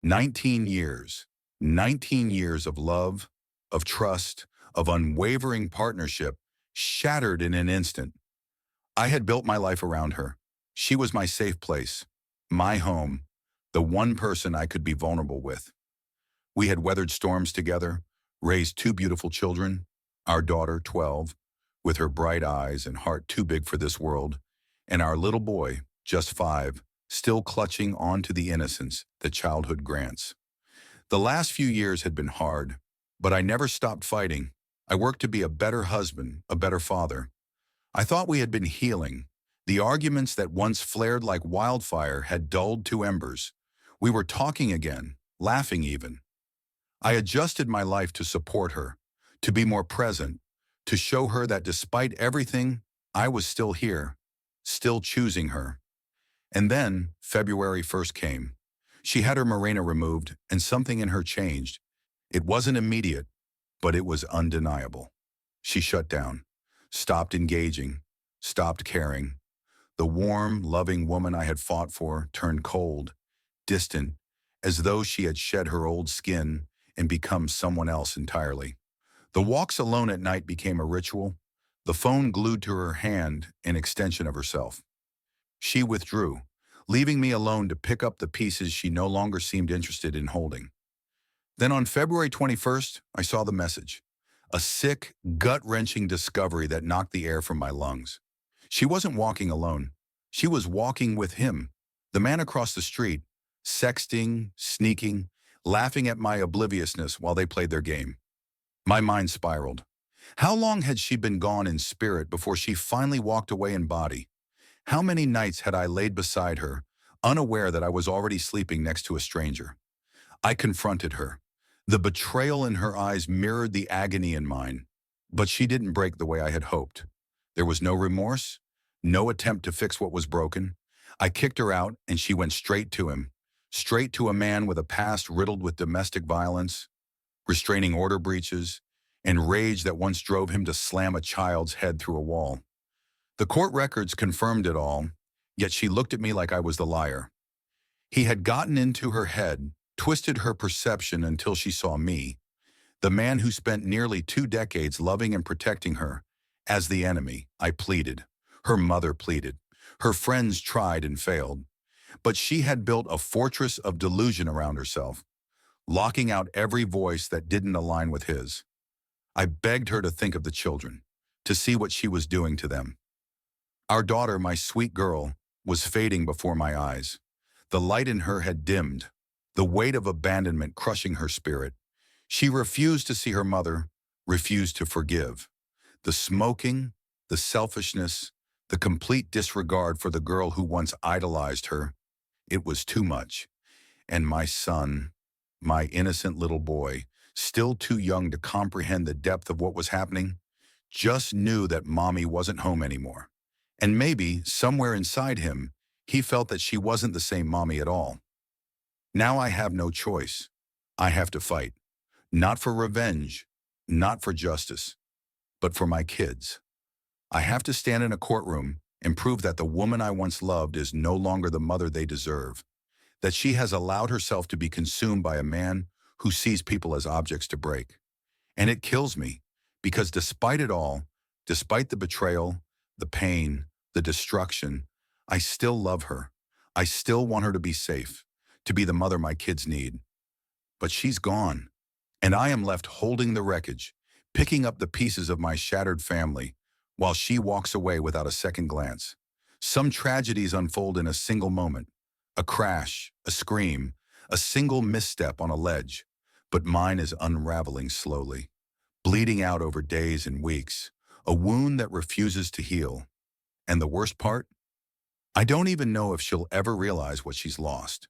19 years. 19 years of love, of trust, of unwavering partnership shattered in an instant. I had built my life around her. She was my safe place, my home, the one person I could be vulnerable with. We had weathered storms together, raised two beautiful children, our daughter, 12, with her bright eyes and heart too big for this world, and our little boy, just 5, still clutching on to the innocence that childhood grants. The last few years had been hard, but I never stopped fighting. I worked to be a better husband, a better father. I thought we had been healing. The arguments that once flared like wildfire had dulled to embers. We were talking again, laughing even. I adjusted my life to support her, to be more present, to show her that despite everything, I was still here, still choosing her. And then February 1st came. She had her Mirena removed and something in her changed. It wasn't immediate, but it was undeniable. She shut down, stopped engaging, stopped caring. The warm, loving woman I had fought for turned cold, distant, as though she had shed her old skin and become someone else entirely. The walks alone at night became a ritual, the phone glued to her hand, an extension of herself. She withdrew, leaving me alone to pick up the pieces she no longer seemed interested in holding. Then on February 21st, I saw the message, a sick, gut-wrenching discovery that knocked the air from my lungs. She wasn't walking alone. She was walking with him, the man across the street, sexting, sneaking, laughing at my obliviousness while they played their game. My mind spiraled. How long had she been gone in spirit before she finally walked away in body? How many nights had I laid beside her, unaware that I was already sleeping next to a stranger? I confronted her. The betrayal in her eyes mirrored the agony in mine, but she didn't break the way I had hoped. There was no remorse, no attempt to fix what was broken. I kicked her out and she went straight to him, straight to a man with a past riddled with domestic violence, restraining order breaches, and rage that once drove him to slam a child's head through a wall. The court records confirmed it all, yet she looked at me like I was the liar. He had gotten into her head, twisted her perception until she saw me, the man who spent nearly 2 decades loving and protecting her, as the enemy. I pleaded. Her mother pleaded. Her friends tried and failed. But she had built a fortress of delusion around herself, locking out every voice that didn't align with his. I begged her to think of the children, to see what she was doing to them. Our daughter, my sweet girl, was fading before my eyes. The light in her had dimmed, the weight of abandonment crushing her spirit. She refused to see her mother, refused to forgive. The smoking, the selfishness, the complete disregard for the girl who once idolized her, it was too much. And my son, my innocent little boy, still too young to comprehend the depth of what was happening, just knew that mommy wasn't home anymore. And maybe, somewhere inside him, he felt that she wasn't the same mommy at all. Now I have no choice. I have to fight. Not for revenge, not for justice, but for my kids. I have to stand in a courtroom and prove that the woman I once loved is no longer the mother they deserve, that she has allowed herself to be consumed by a man who sees people as objects to break. And it kills me, because despite it all, despite the betrayal, the pain, the destruction, I still love her. I still want her to be safe, to be the mother my kids need. But she's gone, and I am left holding the wreckage, picking up the pieces of my shattered family, while she walks away without a second glance. Some tragedies unfold in a single moment, a crash, a scream, a single misstep on a ledge, but mine is unraveling slowly, bleeding out over days and weeks, a wound that refuses to heal. And the worst part? I don't even know if she'll ever realize what she's lost.